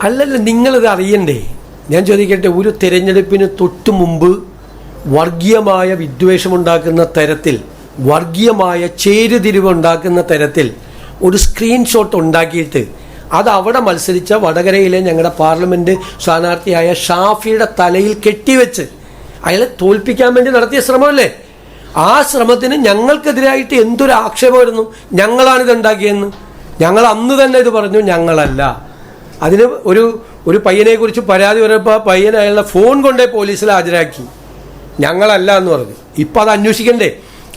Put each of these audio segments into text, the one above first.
അല്ലല്ല, നിങ്ങളിത് അറിയണ്ടേ? ഞാൻ ചോദിക്കട്ടെ, ഒരു തിരഞ്ഞെടുപ്പിന് തൊട്ടു മുമ്പ് വർഗീയമായ വിദ്വേഷമുണ്ടാക്കുന്ന തരത്തിൽ, വർഗീയമായ ചേരുതിരിവുണ്ടാക്കുന്ന തരത്തിൽ ഒരു സ്ക്രീൻഷോട്ട് ഉണ്ടാക്കിയിട്ട് അത് അവിടെ മത്സരിച്ച വടകരയിലെ ഞങ്ങളുടെ പാർലമെൻറ്റ് സ്ഥാനാർത്ഥിയായ ഷാഫിയുടെ തലയിൽ കെട്ടിവെച്ച് അയാളെ തോൽപ്പിക്കാൻ വേണ്ടി നടത്തിയ ശ്രമമല്ലേ? ആ ശ്രമത്തിന് ഞങ്ങൾക്കെതിരായിട്ട് എന്തൊരു ആക്ഷേപമായിരുന്നു. ഞങ്ങളാണിത് ഉണ്ടാക്കിയെന്ന് ഞങ്ങൾ അന്ന് തന്നെ ഇത് പറഞ്ഞു. ഞങ്ങളല്ല. അതിന് ഒരു പയ്യനെക്കുറിച്ച് പരാതി പറഞ്ഞപ്പോൾ പയ്യൻ അയാളുടെ ഫോൺ കൊണ്ടേ പോലീസിൽ ഹാജരാക്കി. ഞങ്ങളല്ല എന്ന് പറഞ്ഞു. ഇപ്പം അത് അന്വേഷിക്കണ്ടേ?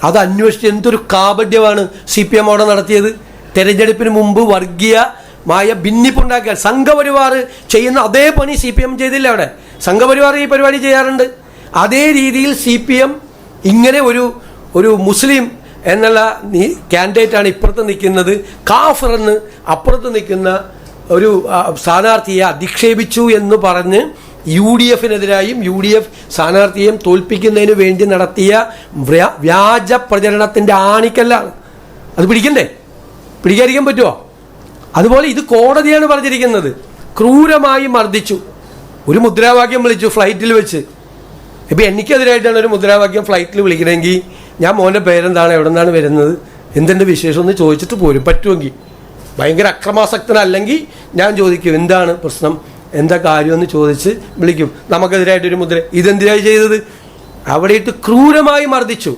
അത് അന്വേഷിച്ച് എന്തൊരു കാപഢ്യമാണ് CPM അവിടെ നടത്തിയത്. തെരഞ്ഞെടുപ്പിന് മുമ്പ് വർഗീയമായ ഭിന്നിപ്പുണ്ടാക്കുക. സംഘപരിവാർ ചെയ്യുന്ന അതേ പണി CPM ചെയ്തില്ല. അവിടെ സംഘപരിവാർ ഈ പരിപാടി ചെയ്യാറുണ്ട്. അതേ രീതിയിൽ CPM ഇങ്ങനെ ഒരു മുസ്ലിം എന്നുള്ള കാൻഡിഡേറ്റാണ് ഇപ്പുറത്ത് നിൽക്കുന്നത്, കാഫർ എന്ന് അപ്പുറത്ത് നിൽക്കുന്ന ഒരു സ്ഥാനാർത്ഥിയെ അധിക്ഷേപിച്ചു എന്ന് പറഞ്ഞ് UDFനെതിരായും UDF സ്ഥാനാർത്ഥിയെയും തോൽപ്പിക്കുന്നതിന് വേണ്ടി നടത്തിയ വ്യാജ പ്രചരണത്തിൻ്റെ ആണിക്കല്ലാണ്. അത് പിടിക്കണ്ടേ? പിടിക്കാതിരിക്കാൻ പറ്റുമോ? അതുപോലെ ഇത് കോടതിയാണ് പറഞ്ഞിരിക്കുന്നത്. ക്രൂരമായി മർദ്ദിച്ചു. ഒരു മുദ്രാവാക്യം വിളിച്ചു ഫ്ലൈറ്റിൽ വെച്ച്. ഇപ്പം എനിക്കെതിരായിട്ടാണ് ഒരു മുദ്രാവാക്യം ഫ്ലൈറ്റിൽ വിളിക്കണമെങ്കിൽ ഞാൻ മോൻ്റെ പേരെന്താണ്, എവിടെ നിന്നാണ് വരുന്നത്, എന്തെൻ്റെ വിശേഷം എന്ന് ചോദിച്ചിട്ട് പോരും. പറ്റുമെങ്കിൽ ഭയങ്കര അക്രമാസക്തനല്ലെങ്കിൽ ഞാൻ ചോദിക്കും എന്താണ് പ്രശ്നം, എന്താ കാര്യമെന്ന് ചോദിച്ച് വിളിക്കും. നമുക്കെതിരായിട്ടൊരു മുദ്ര. ഇതെന്തിനായി ചെയ്തത്? അവിടെ ഇട്ട് ക്രൂരമായി മർദ്ദിച്ചു.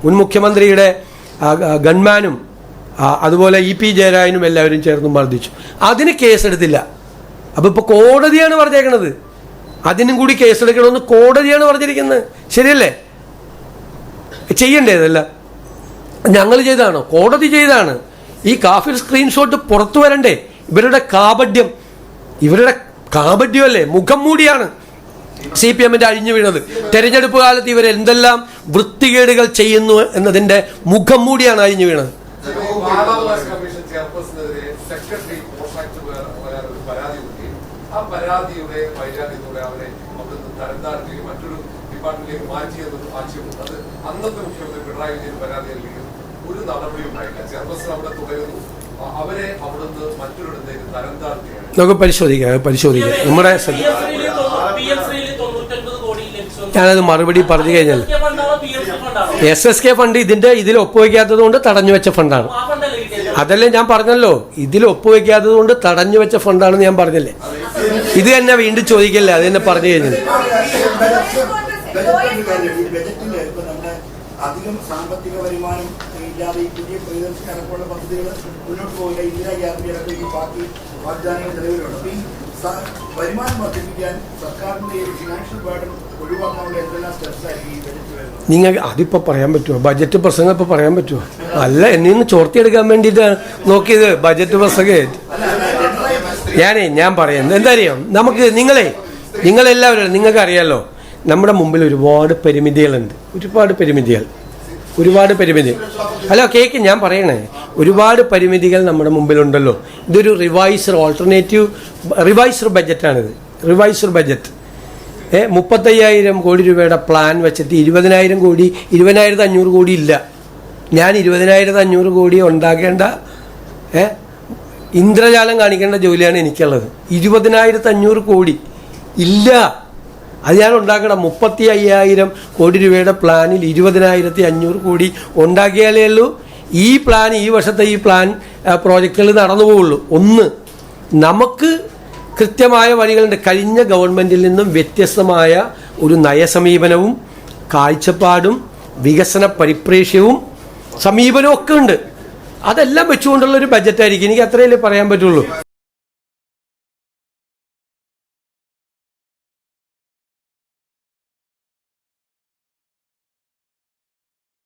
മുൻ മുഖ്യമന്ത്രിയുടെ ഗൺമാനും അതുപോലെ EP ജയരാജനും എല്ലാവരും ചേർന്ന് മർദ്ദിച്ചു. അതിന് കേസെടുത്തില്ല. അപ്പോൾ ഇപ്പോൾ കോടതിയാണ് പറഞ്ഞേക്കണത് അതിനും കൂടി കേസെടുക്കണമെന്ന് കോടതിയാണ് പറഞ്ഞിരിക്കുന്നത്. ശരിയല്ലേ? ചെയ്യണ്ടേതല്ല. ഞങ്ങൾ ചെയ്തതാണോ? കോടതി ചെയ്തതാണ്. ഈ കാഫിർ സ്ക്രീൻഷോട്ട് പുറത്തു വരണ്ടേ? ഇവരുടെ കാപഢ്യമല്ലേ? മുഖം മൂടിയാണ് CPMന്റെ അഴിഞ്ഞു വീണത്. തെരഞ്ഞെടുപ്പ് കാലത്ത് ഇവർ എന്തെല്ലാം വൃത്തികേടുകൾ ചെയ്യുന്നു എന്നതിന്റെ മുഖം മൂടിയാണ് അഴിഞ്ഞു വീണത്. മറ്റൊരു ഡിപ്പാർട്ട്മെന്റിലേക്ക് മാറ്റിയെന്നൊരു ആശയമുണ്ട്. അത് അന്നത്തെ മുഖ്യമന്ത്രി പിണറായി വിജയൻ പരാതി നൽകിയും ഒരു നടപടി ഉണ്ടായില്ല. ചെയർപേഴ്സൺ അവിടെ തുടരുന്നു. അവരെ അവിടുന്ന് മറ്റൊരിടത്തേക്ക് തരം താഴ്ത്തുകയാണ്. നമുക്ക് പരിശോധിക്കാം. നമ്മുടെ ഞാനത് മറുപടി പറഞ്ഞു കഴിഞ്ഞാൽ SSK ഫണ്ട് ഇതിൽ ഒപ്പുവെക്കാത്തത് കൊണ്ട് തടഞ്ഞു വെച്ച ഫണ്ടാണ്. അതല്ലേ ഞാൻ പറഞ്ഞല്ലോ, ഇതിൽ ഒപ്പുവെക്കാത്തത് കൊണ്ട് തടഞ്ഞു വെച്ച ഫണ്ടാണെന്ന് ഞാൻ പറഞ്ഞല്ലേ. ഇത് തന്നെ വീണ്ടും ചോദിക്കല്ലേ, അത് തന്നെ പറഞ്ഞു കഴിഞ്ഞത്. അധികം സാമ്പത്തിക വരുമാനം ഇല്ലാതെ ഈ പുതിയ പ്രിയദർശിനി അടക്കമുള്ള പദ്ധതികൾ മുന്നോട്ട് പോകില്ല. ഇന്ദിരാ ഗ്യാരണ്ടി അടക്കം ബാക്കി വാഗ്ദാനങ്ങൾ നിലവിലുണ്ട്. അപ്പോൾ ഈ വരുമാനം വർദ്ധിപ്പിക്കാൻ സർക്കാരിന്റെ ഈ ഫിനാൻഷ്യൽ ബർഡൻ ഒഴിവാക്കാനുള്ള എന്തെല്ലാം സ്റ്റെപ്സ് ആയിരിക്കും ഈ ബജറ്റ് വരുന്നത്? നിങ്ങൾക്ക് അതിപ്പോൾ പറയാൻ പറ്റുമോ? ബജറ്റ് പ്രസംഗം ഇപ്പോൾ പറയാൻ പറ്റുമോ? അല്ല, എന്നെ ഒന്ന് ചോർത്തിയെടുക്കാൻ വേണ്ടിയിട്ട് നോക്കിയത് ബജറ്റ് പ്രസംഗം. ഞാൻ പറയുന്നത് എന്താ അറിയാം, നമുക്ക് നിങ്ങളെല്ലാവരും നിങ്ങൾക്ക് അറിയാമല്ലോ, നമ്മുടെ മുമ്പിൽ ഒരുപാട് പരിമിതികളുണ്ട്. ഹലോ കേക്ക്, ഞാൻ പറയണേ, ഒരുപാട് പരിമിതികൾ നമ്മുടെ മുമ്പിലുണ്ടല്ലോ. ഇതൊരു റിവൈസ്ഡ് ബജറ്റാണിത്. റിവൈസ്ഡ് ബജറ്റ് 35,000 കോടി രൂപയുടെ പ്ലാൻ വെച്ചിട്ട് 20,500 കോടി ഇല്ല. ഞാൻ 20,500 കോടി ഉണ്ടാക്കേണ്ട ഇന്ദ്രജാലം കാണിക്കേണ്ട ജോലിയാണ് എനിക്കുള്ളത്. 20,500 കോടി ഇല്ല. അത് ഞാൻ ഉണ്ടാക്കണം. 35,000 കോടി രൂപയുടെ പ്ലാനിൽ 20,500 കോടി ഉണ്ടാക്കിയാലേ ഉള്ളൂ ഈ വർഷത്തെ ഈ പ്ലാൻ പ്രോജക്റ്റുകൾ നടന്നു പോവുള്ളൂ. ഒന്ന്, നമുക്ക് കൃത്യമായ വഴികളുണ്ട്. കഴിഞ്ഞ ഗവൺമെൻറ്റിൽ നിന്നും വ്യത്യസ്തമായ ഒരു നയസമീപനവും കാഴ്ചപ്പാടും വികസന പരിപ്രേക്ഷ്യവും സമീപനവും ഒക്കെ ഉണ്ട്. അതെല്ലാം വെച്ചുകൊണ്ടുള്ളൊരു ബജറ്റായിരിക്കും. എനിക്ക് അത്രയല്ലേ പറയാൻ പറ്റുള്ളൂ.